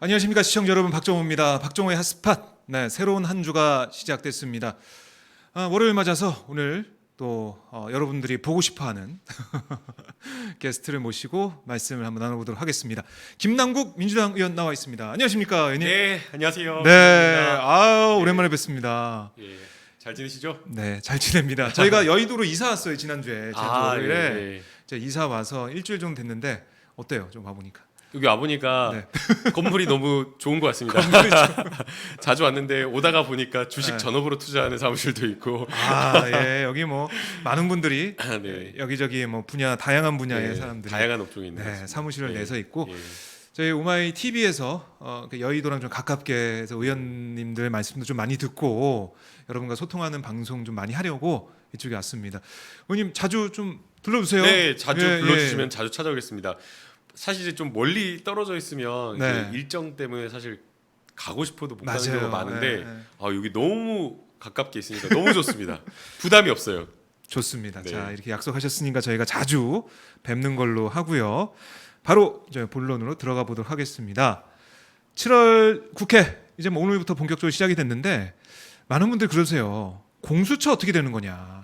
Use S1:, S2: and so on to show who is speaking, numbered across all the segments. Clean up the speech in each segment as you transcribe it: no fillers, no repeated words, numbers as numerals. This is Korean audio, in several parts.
S1: 안녕하십니까 시청자 여러분, 박정호입니다. 박정호의 핫스팟. 네, 새로운 한 주가 시작됐습니다. 월요일 맞아서 오늘 또 여러분들이 보고 싶어하는 게스트를 모시고 말씀을 한번 나눠보도록 하겠습니다. 김남국 민주당 의원 나와 있습니다. 안녕하십니까 의원님?
S2: 네, 안녕하세요.
S1: 네,
S2: 반갑습니다.
S1: 오랜만에 뵙습니다.
S2: 예, 잘 지내시죠?
S1: 네, 잘 지냅니다. 저희가 여의도로 이사 왔어요 지난주에. 월요일에
S2: 네.
S1: 제가 이사 와서 일주일 정도 됐는데 어때요? 좀 와보니까.
S2: 여기 와보니까
S1: 네.
S2: 건물이 너무 좋은 것 같습니다. 자주 왔는데 오다가 보니까 주식
S1: 네.
S2: 전업으로 투자하는 사무실도 있고.
S1: 예, 여기 뭐 많은 분들이
S2: 네.
S1: 여기저기 뭐 분야 다양한 분야의
S2: 네,
S1: 사람들이
S2: 다양한 업종이 있는 것
S1: 네,
S2: 같습니다.
S1: 사무실을
S2: 네.
S1: 내서 있고
S2: 예.
S1: 저희 오마이 TV에서 여의도랑 좀 가깝게 해서 의원님들 말씀도 좀 많이 듣고 여러분과 소통하는 방송 좀 많이 하려고 이쪽에 왔습니다. 의원님 자주 좀 불러주세요.
S2: 네, 자주
S1: 예,
S2: 불러주시면
S1: 예.
S2: 자주 찾아오겠습니다. 사실 이제 좀 멀리 떨어져 있으면
S1: 네.
S2: 이제 일정 때문에 사실 가고 싶어도 못 가는
S1: 맞아요.
S2: 경우가 많은데
S1: 네, 네.
S2: 여기 너무 가깝게 있으니까 너무 좋습니다. 부담이 없어요.
S1: 좋습니다.
S2: 네.
S1: 자, 이렇게 약속하셨으니까 저희가 자주 뵙는 걸로 하고요. 바로 이제 본론으로 들어가 보도록 하겠습니다. 7월 국회 이제 뭐 오늘부터 본격적으로 시작이 됐는데 많은 분들이 그러세요. 공수처 어떻게 되는 거냐.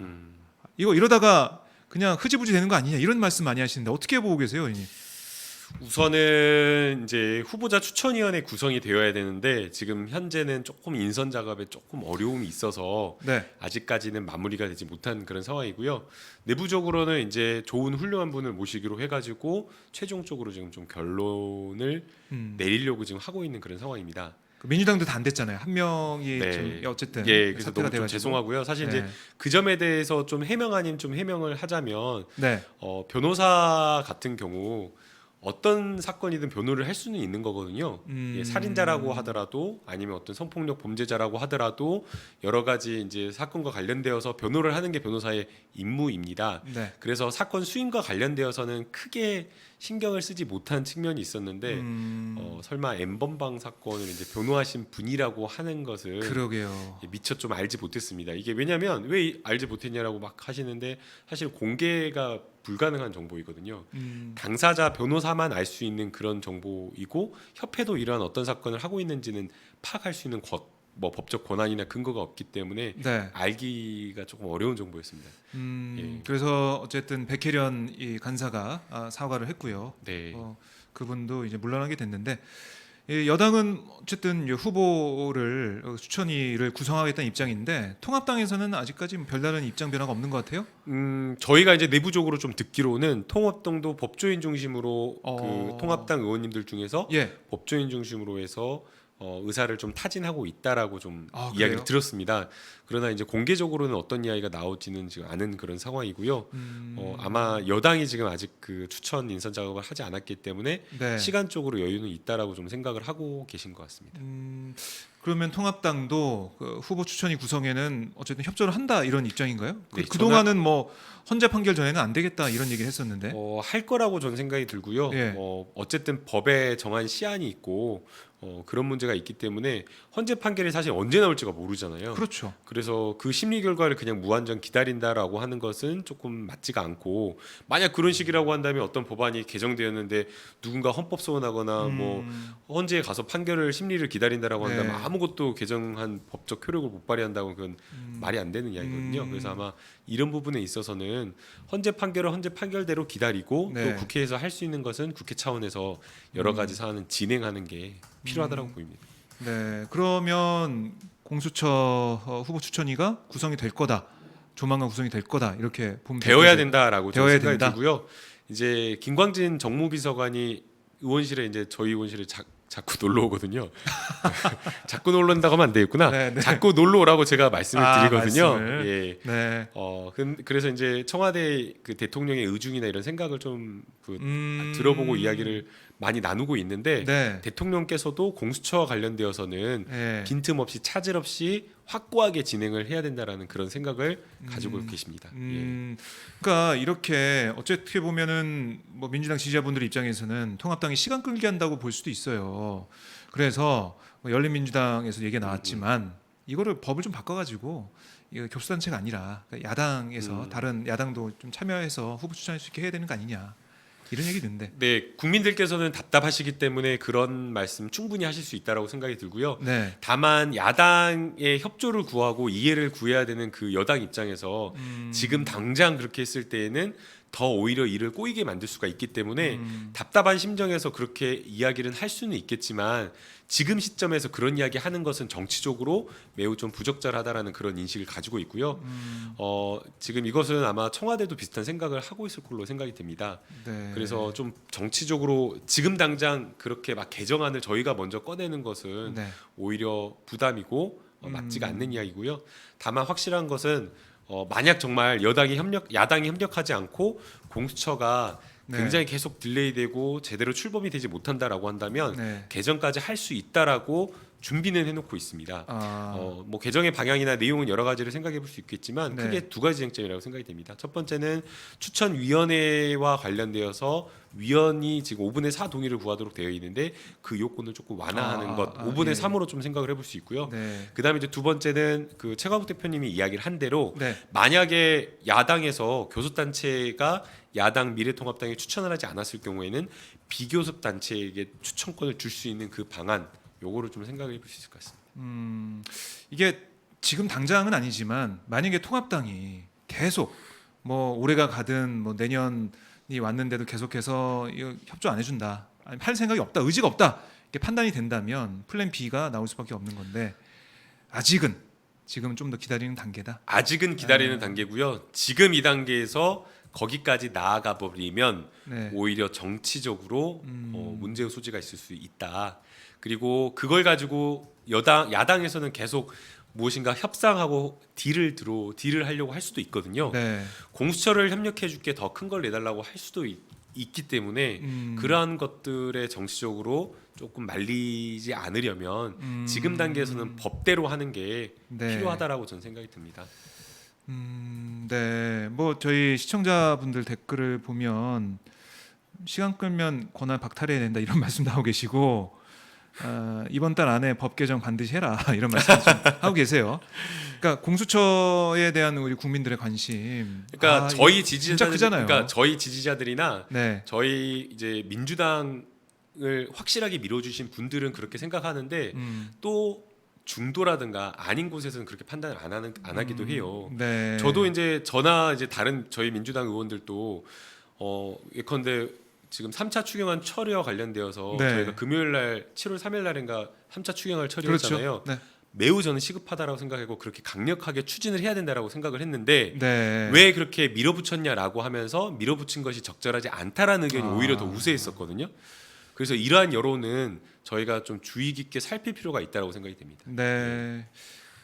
S1: 이거 이러다가 그냥 흐지부지 되는 거 아니냐 이런 말씀 많이 하시는데 어떻게 보고 계세요, 의원님?
S2: 우선은 이제 후보자 추천위원회 구성이 되어야 되는데 지금 현재는 조금 인선 작업에 조금 어려움이 있어서
S1: 네.
S2: 아직까지는 마무리가 되지 못한 그런 상황이고요. 내부적으로는 이제 좋은 훌륭한 분을 모시기로 해가지고 최종적으로 지금 좀 결론을 내리려고 지금 하고 있는 그런 상황입니다.
S1: 민주당도 다 안 됐잖아요. 한 명이
S2: 네.
S1: 좀 어쨌든
S2: 예, 그래서
S1: 사퇴가
S2: 너무 좀
S1: 돼가지고.
S2: 죄송하고요. 사실 이제
S1: 네.
S2: 그 점에 대해서 좀 해명 아닌 좀 해명을 하자면
S1: 네.
S2: 변호사 같은 경우 어떤 사건이든 변호를 할 수는 있는 거거든요. 예, 살인자라고 하더라도 아니면 어떤 성폭력 범죄자라고 하더라도 여러 가지 이제 사건과 관련되어서 변호를 하는 게 변호사의 임무입니다.
S1: 네.
S2: 그래서 사건 수임과 관련되어서는 크게 신경을 쓰지 못한 측면이 있었는데 설마 엠번방 사건을 이제 변호하신 분이라고 하는 것을
S1: 그러게요.
S2: 미처 좀 알지 못했습니다. 이게 왜냐하면 왜 알지 못했냐라고 막 하시는데 사실 공개가 불가능한 정보이거든요. 당사자 변호사만 알 수 있는 그런 정보이고 협회도 이러한 어떤 사건을 하고 있는지는 파악할 수 있는 뭐 법적 권한이나 근거가 없기 때문에
S1: 네.
S2: 알기가 조금 어려운 정보였습니다. 예.
S1: 그래서 어쨌든 백혜련 이 간사가 사과를 했고요.
S2: 네.
S1: 그분도 이제 물러나게 됐는데 이 여당은 어쨌든 후보를 추천위를 구성하겠다는 입장인데 통합당에서는 아직까지 별다른 입장 변화가 없는 것 같아요.
S2: 저희가 이제 내부적으로 좀 듣기로는 통합당도 법조인 중심으로
S1: 어.
S2: 그 통합당 의원님들 중에서
S1: 예.
S2: 법조인 중심으로 해서 의사를 좀 타진하고 있다라고 좀
S1: 그래요?
S2: 이야기를 들었습니다. 그러나 이제 공개적으로는 어떤 이야기가 나올지는 지금 아는 그런 상황이고요. 아마 여당이 지금 아직 그 추천 인선 작업을 하지 않았기 때문에
S1: 네.
S2: 시간적으로 여유는 있다라고 좀 생각을 하고 계신 것 같습니다.
S1: 그러면 통합당도 그 후보 추천위 구성에는 어쨌든 협조를 한다 이런 입장인가요?
S2: 네,
S1: 그동안은 뭐 헌재 판결 전에는 안 되겠다 이런 얘기를 했었는데.
S2: 할 거라고 저는 생각이 들고요.
S1: 예.
S2: 어쨌든 법에 정한 시한이 있고 그런 문제가 있기 때문에 헌재 판결이 사실 언제 나올지가 모르잖아요.
S1: 그렇죠.
S2: 그래서 그 심리 결과를 그냥 무한정 기다린다라고 하는 것은 조금 맞지가 않고 만약 그런 식이라고 한다면 어떤 법안이 개정되었는데 누군가 헌법 소원하거나 뭐 헌재에 가서 판결을 심리를 기다린다라고 한다면
S1: 네.
S2: 아무것도 개정한 법적 효력을 못 발휘한다고 그건 말이 안 되는 이야기거든요. 그래서 아마 이런 부분에 있어서는 헌재 판결을 헌재 판결대로 기다리고
S1: 네.
S2: 또 국회에서 할 수 있는 것은 국회 차원에서 여러 가지 사안은 진행하는 게 필요하다고 보입니다.
S1: 네. 그러면 공수처 후보 추천위가 구성이 될 거다. 조만간 구성이 될 거다. 이렇게 보면
S2: 되어야
S1: 될 거죠.
S2: 된다라고 저는
S1: 되어야
S2: 생각이
S1: 된다.
S2: 들고요. 이제 김광진 정무비서관이 의원실에 이제 저희 의원실에 자꾸 놀러 오거든요. 자꾸 놀러 온다고 하면 안 되겠구나.
S1: 네, 네.
S2: 자꾸 놀러 오라고 제가 말씀을 드리거든요.
S1: 말씀을.
S2: 예.
S1: 네.
S2: 그래서 이제 청와대 그 대통령의 의중이나 이런 생각을 좀 들어보고 이야기를 많이 나누고 있는데
S1: 네.
S2: 대통령께서도 공수처와 관련되어서는
S1: 네.
S2: 빈틈없이 차질 없이 확고하게 진행을 해야 된다라는 그런 생각을 가지고 계십니다. 예.
S1: 그러니까 이렇게 어떻게 보면은 뭐 민주당 지지자분들 입장에서는 통합당이 시간 끌기 한다고 볼 수도 있어요. 그래서 뭐 열린민주당에서 얘기 나왔지만 이거를 법을 좀 바꿔가지고 이거 교수단체가 아니라 그러니까 야당에서 다른 야당도 좀 참여해서 후보 추천할 수 있게 해야 되는 거 아니냐. 이런 얘기 듣는데.
S2: 네, 국민들께서는 답답하시기 때문에 그런 말씀 충분히 하실 수 있다라고 생각이 들고요.
S1: 네.
S2: 다만 야당의 협조를 구하고 이해를 구해야 되는 그 여당 입장에서 지금 당장 그렇게 했을 때에는 더 오히려 일을 꼬이게 만들 수가 있기 때문에 답답한 심정에서 그렇게 이야기를 할 수는 있겠지만 지금 시점에서 그런 이야기 하는 것은 정치적으로 매우 좀 부적절하다라는 그런 인식을 가지고 있고요. 지금 이것은 아마 청와대도 비슷한 생각을 하고 있을 걸로 생각이 됩니다.
S1: 네.
S2: 그래서 좀 정치적으로 지금 당장 그렇게 막 개정안을 저희가 먼저 꺼내는 것은
S1: 네.
S2: 오히려 부담이고 맞지가 않는 이야기고요. 다만 확실한 것은 만약 정말 야당이 협력하지 않고 공수처가
S1: 네.
S2: 굉장히 계속 딜레이되고 제대로 출범이 되지 못한다라고 한다면
S1: 네.
S2: 개정까지 할 수 있다라고 준비는 해놓고 있습니다. 뭐 개정의 방향이나 내용은 여러 가지를 생각해 볼 수 있겠지만
S1: 네.
S2: 크게 두 가지 쟁점이라고 생각이 됩니다. 첫 번째는 추천위원회와 관련되어서 위원이 지금 5분의 4 동의를 구하도록 되어 있는데 그 요건을 조금 완화하는 것 5분의
S1: 예.
S2: 3으로 좀 생각을 해볼 수 있고요.
S1: 네.
S2: 그다음에 이제 두 번째는 그 최강욱 대표님이 이야기를 한 대로
S1: 네.
S2: 만약에 야당에서 교섭단체가 야당 미래통합당에 추천을 하지 않았을 경우에는 비교섭 단체에게 추천권을 줄 수 있는 그 방안 요거를 좀 생각해 볼 수 있을 것 같습니다.
S1: 이게 지금 당장은 아니지만 만약에 통합당이 계속 뭐 올해가 가든 뭐 내년이 왔는데도 계속해서 이거 협조 안 해준다, 아니면 할 생각이 없다, 의지가 없다 이렇게 판단이 된다면 플랜 B가 나올 수밖에 없는 건데 지금은 좀 더 기다리는 단계다.
S2: 아직은 기다리는 단계고요. 지금 이 단계에서 거기까지 나아가 버리면
S1: 네.
S2: 오히려 정치적으로 문제의 소지가 있을 수 있다. 그리고 그걸 가지고 야당에서는 계속 무엇인가 협상하고 딜을 하려고 할 수도 있거든요.
S1: 네.
S2: 공수처를 협력해 줄게 더 큰 걸 내달라고 할 수도 있기 때문에 그러한 것들에 정치적으로 조금 말리지 않으려면 지금 단계에서는 법대로 하는 게
S1: 네.
S2: 필요하다라고 저는 생각이 듭니다.
S1: 네. 뭐 저희 시청자분들 댓글을 보면 시간 끌면 권한 박탈해야 된다 이런 말씀 나오고 계시고, 이번 달 안에 법 개정 반드시 해라 이런 말씀 좀 하고 계세요. 그러니까 공수처에 대한 우리 국민들의 관심.
S2: 그러니까 저희
S1: 진짜
S2: 지지자들,
S1: 크잖아요.
S2: 그러니까 저희 지지자들이나
S1: 네.
S2: 저희 이제 민주당을 확실하게 밀어주신 분들은 그렇게 생각하는데 또 중도라든가 아닌 곳에서는 그렇게 판단을 안 하기도 해요.
S1: 네.
S2: 저도 이제 저나 이제 다른 저희 민주당 의원들도 예컨대 지금 3차 추경안 처리와 관련되어서
S1: 네.
S2: 저희가 금요일 날 7월 3일 날인가 3차 추경을 처리했잖아요.
S1: 그렇죠. 네.
S2: 매우 저는 시급하다라고 생각하고 그렇게 강력하게 추진을 해야 된다라고 생각을 했는데
S1: 네.
S2: 왜 그렇게 밀어붙였냐라고 하면서 밀어붙인 것이 적절하지 않다라는 의견이 오히려 더 우세했었거든요. 그래서 이러한 여론은 저희가 좀 주의 깊게 살필 필요가 있다고 생각이 됩니다.
S1: 네.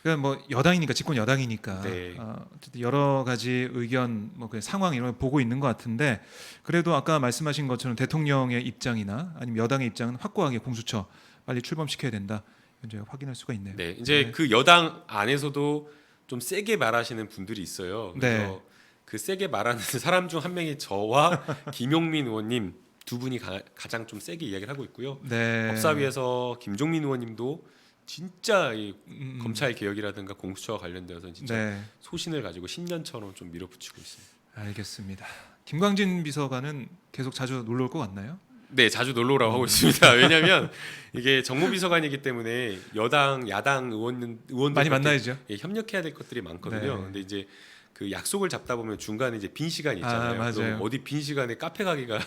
S1: 그러니까 뭐 여당이니까, 집권 여당이니까
S2: 네.
S1: 어쨌든 여러 가지 의견, 뭐 그 상황 이런 걸 보고 있는 것 같은데, 그래도 아까 말씀하신 것처럼 대통령의 입장이나 아니면 여당의 입장은 확고하게 공수처 빨리 출범시켜야 된다, 이제 확인할 수가 있네요.
S2: 네, 이제 그 여당 안에서도 좀 세게 말하시는 분들이 있어요. 그래서
S1: 네.
S2: 그 세게 말하는 사람 중 한 명이 저와 김용민 의원님 두 분이 가장 좀 세게 이야기를 하고 있고요.
S1: 네.
S2: 법사위에서 김종민 의원님도 진짜 이 검찰 개혁이라든가 공수처와 관련되어서 진짜
S1: 네.
S2: 소신을 가지고 10년처럼 좀 밀어붙이고 있습니다.
S1: 알겠습니다. 김광진 비서관은 계속 자주 놀러 올 것 같나요?
S2: 네, 자주 놀러 오라고 하고 있습니다. 왜냐하면 이게 정무비서관이기 때문에 여당, 야당 의원들
S1: 많이 만나야죠.
S2: 협력해야 될 것들이 많거든요.
S1: 네.
S2: 근데 이제 그 약속을 잡다 보면 중간에 이제 빈 시간이 있잖아요.
S1: 맞아요.
S2: 그럼 어디 빈 시간에 카페 가기가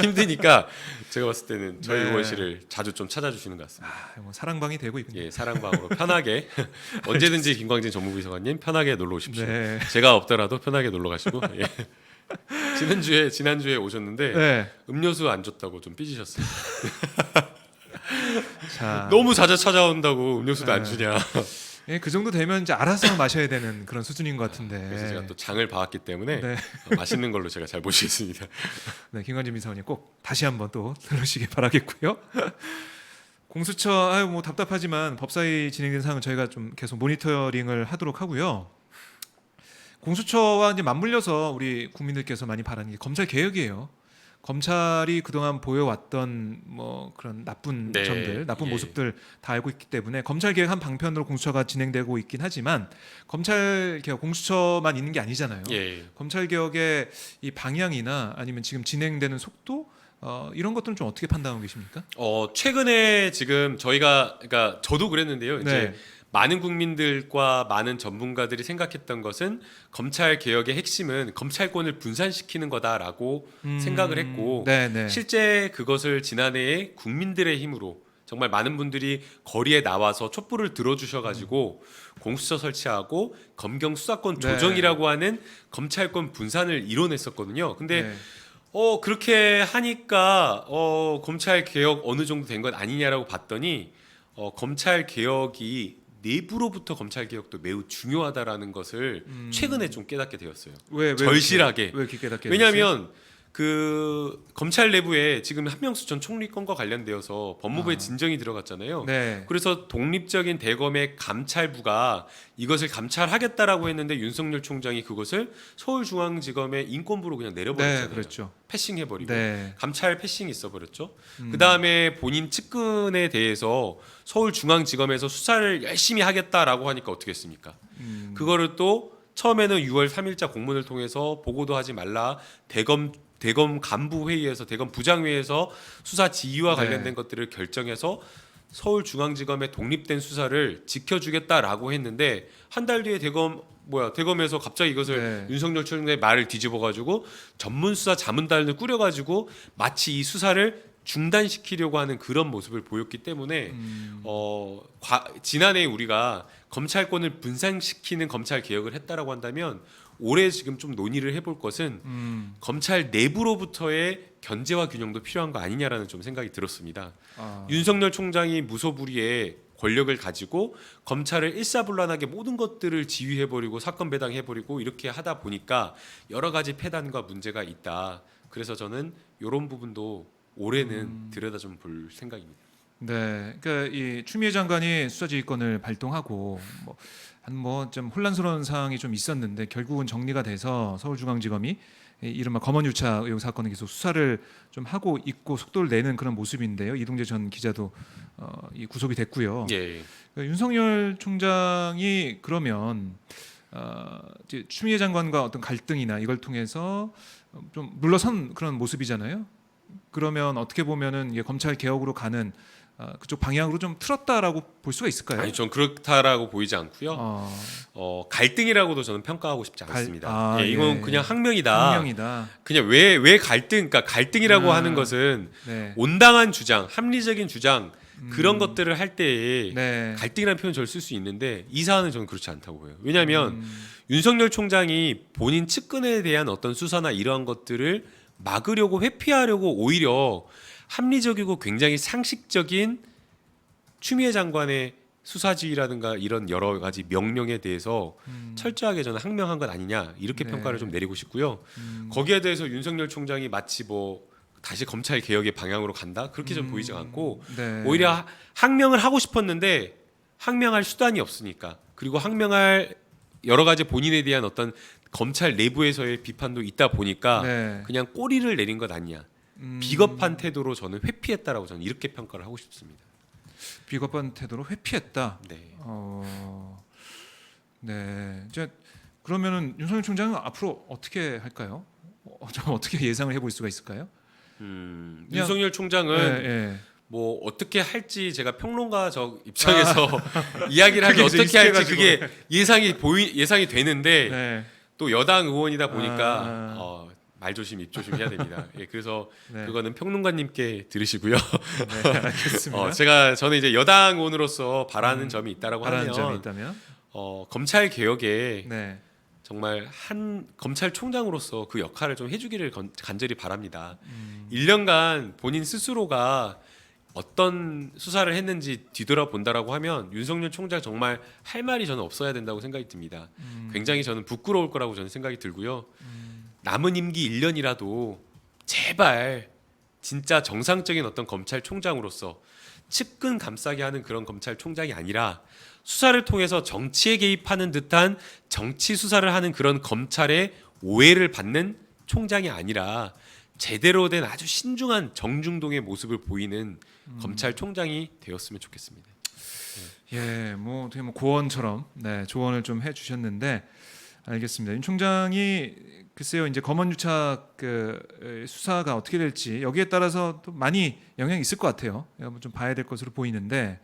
S2: 힘드니까 제가 봤을 때는 저희
S1: 네.
S2: 의원실을 자주 좀 찾아주시는 것 같습니다.
S1: 뭐 사랑방이 되고 있군요.
S2: 예, 사랑방으로 편하게 언제든지 김광진 정무비서관님 편하게 놀러 오십시오.
S1: 네.
S2: 제가 없더라도 편하게 놀러 가시고. 예. 지난주에 오셨는데
S1: 네.
S2: 음료수 안 줬다고 좀 삐지셨어요.
S1: 자,
S2: 너무 자주 찾아온다고 음료수도 안
S1: 네.
S2: 주냐.
S1: 예, 그 정도 되면 이제 알아서 마셔야 되는 그런 수준인 것 같은데.
S2: 그래서 제가 또 장을 봐왔기 때문에
S1: 네.
S2: 맛있는 걸로 제가 잘 모시겠습니다.
S1: 네, 김관진 비서관님 꼭 다시 한번 또 들으시길 바라겠고요. 공수처 뭐 답답하지만 법사위 진행된 사항은 저희가 좀 계속 모니터링을 하도록 하고요. 공수처와 이제 맞물려서 우리 국민들께서 많이 바라는 게 검찰 개혁이에요. 검찰이 그동안 보여왔던 뭐 그런 나쁜
S2: 네.
S1: 점들, 나쁜
S2: 예.
S1: 모습들 다 알고 있기 때문에 검찰 개혁 한 방편으로 공수처가 진행되고 있긴 하지만 검찰 개혁 공수처만 있는 게 아니잖아요.
S2: 예.
S1: 검찰 개혁의 이 방향이나 아니면 지금 진행되는 속도 이런 것들은 좀 어떻게 판단하고 계십니까?
S2: 최근에 지금 저희가 그러니까 저도 그랬는데요. 이제
S1: 네.
S2: 많은 국민들과 많은 전문가들이 생각했던 것은 검찰 개혁의 핵심은 검찰권을 분산시키는 거다라고 생각을 했고
S1: 네네.
S2: 실제 그것을 지난해에 국민들의 힘으로 정말 많은 분들이 거리에 나와서 촛불을 들어주셔가지고 공수처 설치하고 검경 수사권
S1: 네.
S2: 조정이라고 하는 검찰권 분산을 이뤄냈었거든요. 근데
S1: 네.
S2: 그렇게 하니까 검찰 개혁 어느 정도 된 것 아니냐라고 봤더니 검찰 개혁이 내부로부터 검찰 개혁도 매우 중요하다라는 것을 최근에 좀 깨닫게 되었어요.
S1: 왜
S2: 절실하게.
S1: 왜 이렇게 깨닫게 됐어요?
S2: 왜냐하면 그 검찰 내부에 지금 한명수 전 총리 건과 관련되어서 법무부에 진정이 들어갔잖아요.
S1: 네.
S2: 그래서 독립적인 대검의 감찰부가 이것을 감찰하겠다라고 했는데 윤석열 총장이 그것을 서울중앙지검의 인권부로 그냥 내려버렸잖아요.
S1: 네, 그렇죠.
S2: 패싱해버리고
S1: 네.
S2: 감찰 패싱이 있어버렸죠. 그 다음에 본인 측근에 대해서 서울중앙지검에서 수사를 열심히 하겠다라고 하니까 어떻게 했습니까? 그거를 또 처음에는 6월 3일자 공문을 통해서 보고도 하지 말라 대검 간부 회의에서 대검 부장회의에서 수사 지휘와 관련된
S1: 네.
S2: 것들을 결정해서 서울중앙지검의 독립된 수사를 지켜주겠다라고 했는데 한 달 뒤에 대검에서 갑자기 이것을
S1: 네.
S2: 윤석열 총장의 말을 뒤집어가지고 전문수사 자문단을 꾸려가지고 마치 이 수사를 중단시키려고 하는 그런 모습을 보였기 때문에 지난해 우리가 검찰권을 분산시키는 검찰 개혁을 했다라고 한다면 올해 지금 좀 논의를 해볼 것은 검찰 내부로부터의 견제와 균형도 필요한 거 아니냐라는 좀 생각이 들었습니다. 윤석열 총장이 무소불위의 권력을 가지고 검찰을 일사불란하게 모든 것들을 지휘해버리고 사건 배당해버리고 이렇게 하다 보니까 여러 가지 폐단과 문제가 있다. 그래서 저는 이런 부분도 올해는 들여다 좀 볼 생각입니다.
S1: 네, 그러니까 이 추미애 장관이 수사지휘권을 발동하고 좀 혼란스러운 상황이 좀 있었는데 결국은 정리가 돼서 서울중앙지검이 이 이른바 검언유착 의혹 사건을 계속 수사를 좀 하고 있고 속도를 내는 그런 모습인데요. 이동재 전 기자도 이 구속이 됐고요.
S2: 예.
S1: 그러니까 윤석열 총장이 그러면 이제 추미애 장관과 어떤 갈등이나 이걸 통해서 좀 물러선 그런 모습이잖아요. 그러면 어떻게 보면은 이게 검찰 개혁으로 가는 그쪽 방향으로 좀 틀었다라고 볼 수가 있을까요?
S2: 아니 전 그렇다라고 보이지 않고요. 갈등이라고도 저는 평가하고 싶지 않습니다. 이건 그냥 항명이다.
S1: 항명이다.
S2: 그냥 왜 갈등? 그러니까 갈등이라고 하는 것은
S1: 네.
S2: 온당한 주장, 합리적인 주장 그런 것들을 할 때에
S1: 네.
S2: 갈등이라는 표현 저를 쓸 수 있는데 이 사안은 저는 그렇지 않다고 보여요. 왜냐하면 윤석열 총장이 본인 측근에 대한 어떤 수사나 이러한 것들을 막으려고 회피하려고 오히려 합리적이고 굉장히 상식적인 추미애 장관의 수사지휘라든가 이런 여러 가지 명령에 대해서 철저하게 저는 항명한 것 아니냐 이렇게
S1: 네.
S2: 평가를 좀 내리고 싶고요. 거기에 대해서 윤석열 총장이 마치 다시 검찰 개혁의 방향으로 간다 그렇게 좀 보이지 않고
S1: 네.
S2: 오히려 항명을 하고 싶었는데 항명할 수단이 없으니까 그리고 항명할 여러 가지 본인에 대한 어떤 검찰 내부에서의 비판도 있다 보니까
S1: 네.
S2: 그냥 꼬리를 내린 것 아니냐. 비겁한 태도로 저는 회피했다라고 저는 이렇게 평가를 하고 싶습니다.
S1: 비겁한 태도로 회피했다.
S2: 네.
S1: 네. 이제 그러면은 윤석열 총장은 앞으로 어떻게 할까요? 좀 어떻게 예상을 해볼 수가 있을까요?
S2: 윤석열 총장은
S1: 네.
S2: 뭐 어떻게 할지 제가 평론가 저 입장에서 이야기를 하면
S1: 그게 이제
S2: 어떻게 할지
S1: 익숙해가지고.
S2: 그게 예상이 되는데
S1: 네.
S2: 또 여당 의원이다 보니까 말조심 입조심 해야 됩니다. 예, 그래서
S1: 네.
S2: 그거는 평론가님께 들으시고요.
S1: 네, 알겠습니다.
S2: 저는 이제 여당 의원으로서 바라는 점이 있다라고
S1: 바라는 점이
S2: 하면
S1: 있다면,
S2: 검찰 개혁에
S1: 네,
S2: 정말 한 검찰총장으로서 그 역할을 좀 해주기를 간절히 바랍니다. 1년간 본인 스스로가 어떤 수사를 했는지 뒤돌아본다라고 하면 윤석열 총장 정말 할 말이 저는 없어야 된다고 생각이 듭니다. 굉장히 저는 부끄러울 거라고 저는 생각이 들고요. 남은 임기 1년이라도 제발 진짜 정상적인 어떤 검찰총장으로서 측근 감싸게 하는 그런 검찰총장이 아니라 수사를 통해서 정치에 개입하는 듯한 정치 수사를 하는 그런 검찰의 오해를 받는 총장이 아니라 제대로 된 아주 신중한 정중동의 모습을 보이는 검찰총장이 되었으면 좋겠습니다.
S1: 예, 뭐 어떻게 뭐 고언처럼 네, 조언을 좀 해주셨는데 알겠습니다. 윤 총장이 글쎄요 이제 검언유착 그 수사가 어떻게 될지 여기에 따라서 또 많이 영향이 있을 것 같아요. 한번 좀 봐야 될 것으로 보이는데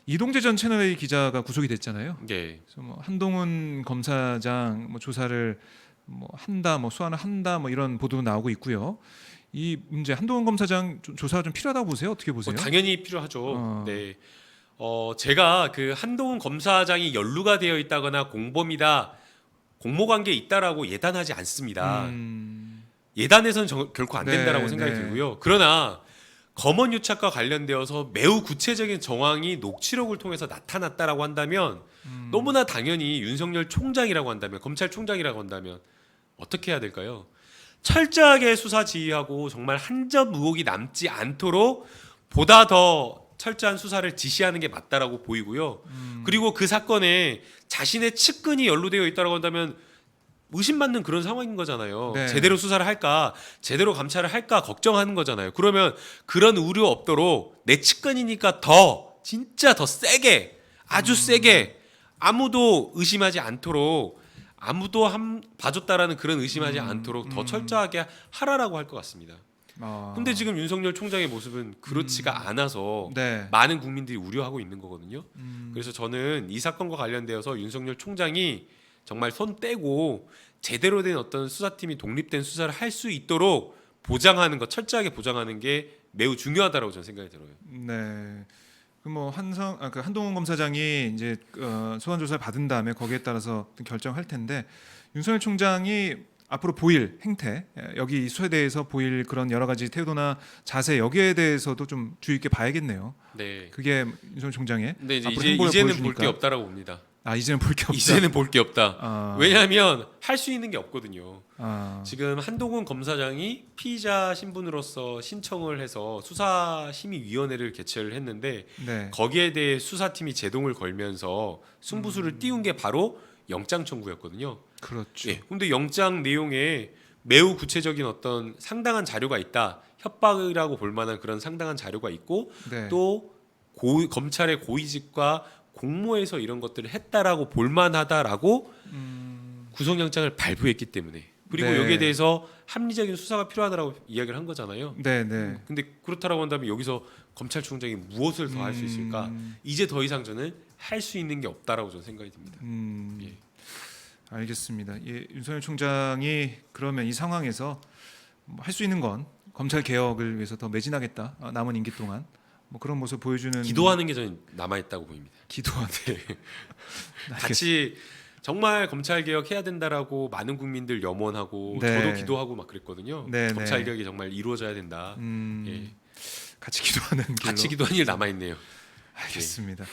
S1: 이동재 전 채널A 기자가 구속이 됐잖아요.
S2: 네.
S1: 그래서 뭐 한동훈 검사장 뭐 조사를 뭐 한다, 뭐 수사를 한다, 뭐 이런 보도 나오고 있고요. 이 문제 한동훈 검사장 조사가 좀 필요하다고 보세요? 어떻게 보세요?
S2: 당연히 필요하죠. 네. 제가 그 한동훈 검사장이 연루가 되어 있다거나 공범이다, 공모관계에 있다라고 예단하지 않습니다. 예단해서는 결코 안 된다라고
S1: 네,
S2: 생각이
S1: 네.
S2: 들고요. 그러나 검언 유착과 관련되어서 매우 구체적인 정황이 녹취록을 통해서 나타났다라고 한다면 너무나 당연히 윤석열 총장이라고 한다면 검찰총장이라고 한다면 어떻게 해야 될까요? 철저하게 수사 지휘하고 정말 한 점 의혹이 남지 않도록 보다 더 철저한 수사를 지시하는 게 맞다라고 보이고요. 그리고 그 사건에 자신의 측근이 연루되어 있다고 한다면 의심받는 그런 상황인 거잖아요.
S1: 네.
S2: 제대로 수사를 할까, 제대로 감찰을 할까 걱정하는 거잖아요. 그러면 그런 우려 없도록 내 측근이니까 더 진짜 더 세게, 아주 세게 아무도 의심하지 않도록 아무도 봐줬다라는 그런 의심하지 않도록 더 철저하게 하라라고 할 것 같습니다. 근데 지금 윤석열 총장의 모습은 그렇지가 않아서
S1: 네.
S2: 많은 국민들이 우려하고 있는 거거든요. 그래서 저는 이 사건과 관련되어서 윤석열 총장이 정말 손 떼고 제대로 된 어떤 수사팀이 독립된 수사를 할 수 있도록 보장하는 것, 철저하게 보장하는 게 매우 중요하다고 저는 생각이 들어요.
S1: 네. 그뭐 한동훈 검사장이 이제 소환 조사를 받은 다음에 거기에 따라서 결정할 텐데 윤석열 총장이 앞으로 보일 행태 여기 이 수사에 대해서 보일 그런 여러 가지 태도나 자세 여기에 대해서도 좀 주의 있게 봐야겠네요.
S2: 네.
S1: 그게 윤석열 총장의
S2: 근데
S1: 앞으로
S2: 이제는
S1: 보여주니까.
S2: 볼 게 없다라고 봅니다.
S1: 이제는 볼 게 없다.
S2: 이제는 볼 게 없다.
S1: 아.
S2: 왜냐하면 할 수 있는 게 없거든요.
S1: 아.
S2: 지금 한동훈 검사장이 피의자 신분으로서 신청을 해서 수사심의위원회를 개최를 했는데
S1: 네.
S2: 거기에 대해 수사팀이 제동을 걸면서 승부수를 띄운 게 바로 영장 청구였거든요.
S1: 그렇죠.
S2: 예. 근데 영장 내용에 매우 구체적인 어떤 상당한 자료가 있다. 협박이라고 볼 만한 그런 상당한 자료가 있고
S1: 네.
S2: 또 검찰의 고위직과 공모해서 이런 것들을 했다라고 볼 만하다라고 구속영장을 발부했기 때문에 그리고
S1: 네.
S2: 여기에 대해서 합리적인 수사가 필요하다라고 이야기를 한 거잖아요.
S1: 네, 네.
S2: 근데 그렇다라고 한다면 여기서 검찰총장이 무엇을 더 할 수 있을까? 이제 더 이상 저는 할 수 있는 게 없다라고 저는 생각이 듭니다. 예.
S1: 알겠습니다. 예, 윤석열 총장이 그러면 이 상황에서 할 수 있는 건 검찰 개혁을 위해서 더 매진하겠다. 남은 임기 동안 뭐 그런 모습 보여주는
S2: 기도하는 게 저는 남아 있다고 보입니다.
S1: 기도하는
S2: 같이 정말 검찰 개혁 해야 된다라고 많은 국민들 염원하고
S1: 네.
S2: 저도 기도하고 막 그랬거든요.
S1: 네,
S2: 검찰
S1: 네.
S2: 개혁이 정말 이루어져야 된다. 예.
S1: 같이 기도하는 길로.
S2: 같이 기도한 일 남아 있네요.
S1: 알겠습니다.